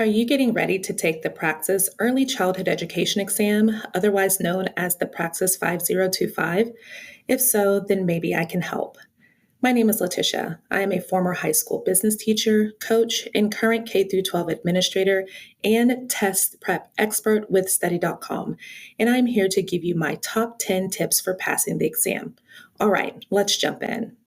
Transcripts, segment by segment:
Are you getting ready to take the Praxis Early Childhood Education exam, otherwise known as the Praxis 5025? If so, then maybe I can help. My name is LaTisha. I am a former high school business teacher, coach, and current K-12 administrator and test prep expert with Study.com, and I'm here to give you my top 10 tips for passing the exam. All right, let's jump in.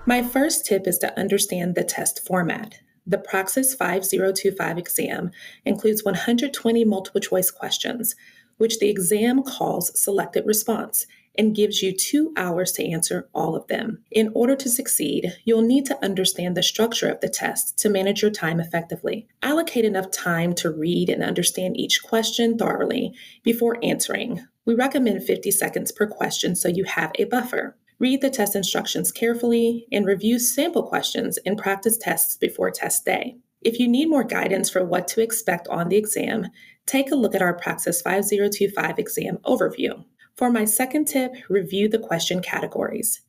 My first tip is to understand the test format. The Praxis 5025 exam includes 120 multiple choice questions, which the exam calls selected response, and gives you 2 hours to answer all of them. In order to succeed, you'll need to understand the structure of the test to manage your time effectively. Allocate enough time to read and understand each question thoroughly before answering. We recommend 50 seconds per question so you have a buffer. Read the test instructions carefully and review sample questions and practice tests before test day. If you need more guidance for what to expect on the exam, take a look at our Praxis 5025 exam overview. For my second tip, review the question categories.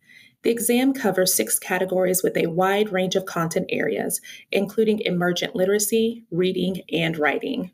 The exam covers 6 categories with a wide range of content areas, including emergent literacy, reading, and writing.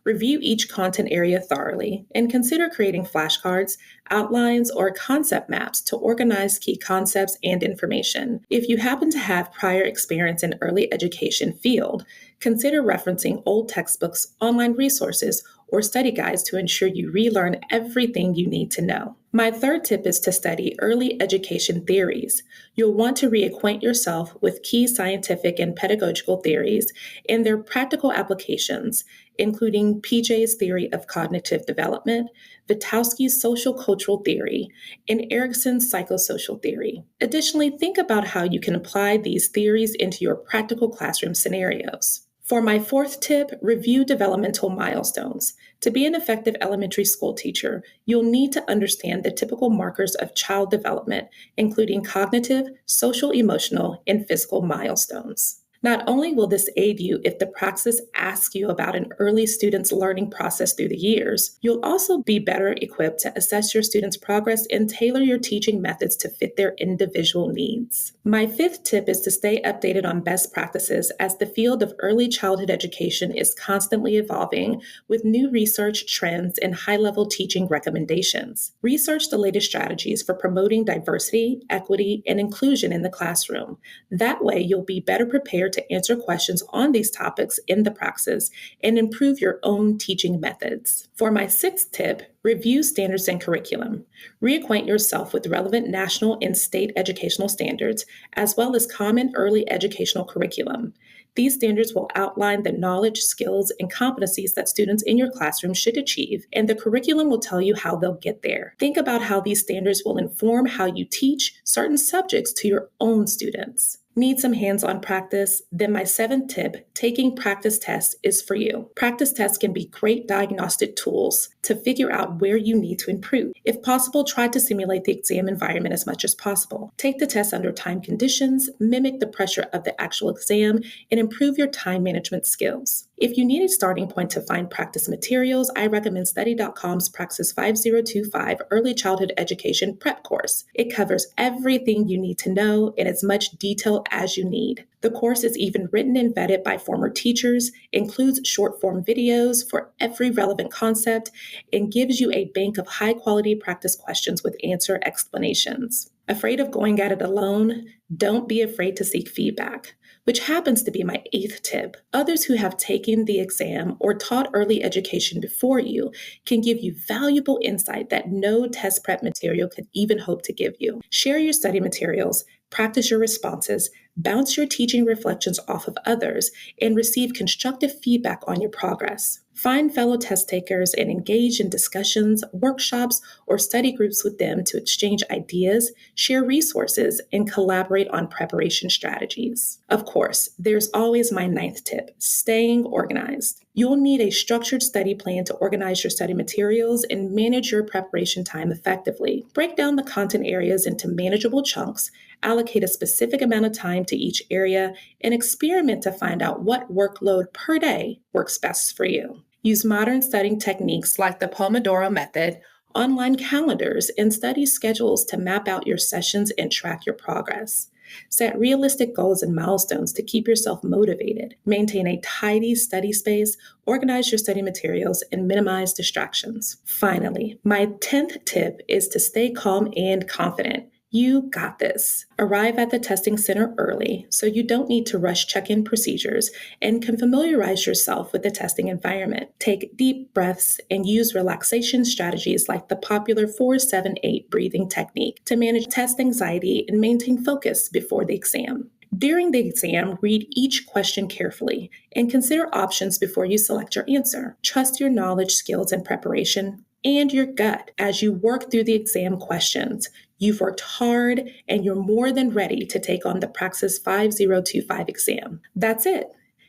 Review each content area thoroughly and consider creating flashcards, outlines, or concept maps to organize key concepts and information. If you happen to have prior experience in early education field, consider referencing old textbooks, online resources, or study guides to ensure you relearn everything you need to know. My third tip is to study early education theories. You'll want to reacquaint yourself with key scientific and pedagogical theories and their practical applications, including PJ's theory of cognitive development, Vitowski's social cultural theory, and Erikson's psychosocial theory. Additionally, think about how you can apply these theories into your practical classroom scenarios. For my fourth tip, review developmental milestones. To be an effective elementary school teacher, you'll need to understand the typical markers of child development, including cognitive, social, emotional, and physical milestones. Not only will this aid you if the Praxis asks you about an early student's learning process through the years, you'll also be better equipped to assess your students' progress and tailor your teaching methods to fit their individual needs. My fifth tip is to stay updated on best practices as the field of early childhood education is constantly evolving with new research, trends, and high-level teaching recommendations. Research the latest strategies for promoting diversity, equity, and inclusion in the classroom. That way, you'll be better prepared to answer questions on these topics in the Praxis and improve your own teaching methods. For my sixth tip, review standards and curriculum. Reacquaint yourself with relevant national and state educational standards, as well as common early educational curriculum. These standards will outline the knowledge, skills, and competencies that students in your classroom should achieve, and the curriculum will tell you how they'll get there. Think about how these standards will inform how you teach certain subjects to your own students. Need some hands-on practice? Then my seventh tip, taking practice tests, is for you. Practice tests can be great diagnostic tools to figure out where you need to improve. If possible, try to simulate the exam environment as much as possible. Take the test under time conditions, mimic the pressure of the actual exam, and improve your time management skills. If you need a starting point to find practice materials, I recommend Study.com's Praxis 5025 Early Childhood Education Prep course. It covers everything you need to know in as much detail as you need. The course is even written and vetted by former teachers, includes short-form videos for every relevant concept, and gives you a bank of high-quality practice questions with answer explanations. Afraid of going at it alone? Don't be afraid to seek feedback, which happens to be my eighth tip. Others who have taken the exam or taught early education before you can give you valuable insight that no test prep material could even hope to give you. Share your study materials, practice your responses, bounce your teaching reflections off of others, and receive constructive feedback on your progress. Find fellow test takers and engage in discussions, workshops, or study groups with them to exchange ideas, share resources, and collaborate on preparation strategies. Of course, there's always my ninth tip, staying organized. You'll need a structured study plan to organize your study materials and manage your preparation time effectively. Break down the content areas into manageable chunks, allocate a specific amount of time to each area, and experiment to find out what workload per day works best for you. Use modern studying techniques like the Pomodoro method online calendars, and study schedules to map out your sessions and track your progress. Set realistic goals and milestones to keep yourself motivated. Maintain a tidy study space, organize your study materials, and minimize distractions. Finally, my 10th tip is to stay calm and confident. You got this. Arrive at the testing center early so you don't need to rush check-in procedures and can familiarize yourself with the testing environment. Take deep breaths and use relaxation strategies like the popular 4-7-8 breathing technique to manage test anxiety and maintain focus before the exam. During the exam, read each question carefully and consider options before you select your answer. Trust your knowledge, skills, and preparation and your gut as you work through the exam questions. You've worked hard and you're more than ready to take on the Praxis 5025 exam. That's it.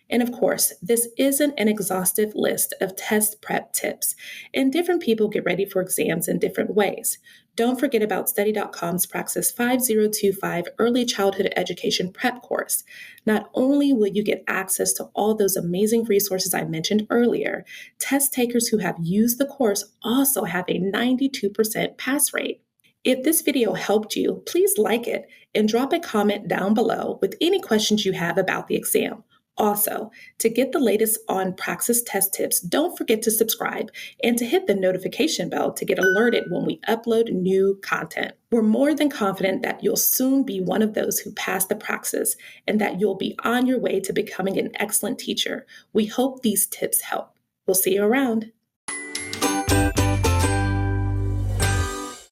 And of course, this isn't an exhaustive list of test prep tips, and different people get ready for exams in different ways. Don't forget about Study.com's Praxis 5025 Early Childhood Education Prep course. Not only will you get access to all those amazing resources I mentioned earlier, test takers who have used the course also have a 92% pass rate. If this video helped you, please like it and drop a comment down below with any questions you have about the exam. Also, to get the latest on Praxis test tips, don't forget to subscribe and to hit the notification bell to get alerted when we upload new content. We're more than confident that you'll soon be one of those who pass the Praxis and that you'll be on your way to becoming an excellent teacher. We hope these tips help. We'll see you around.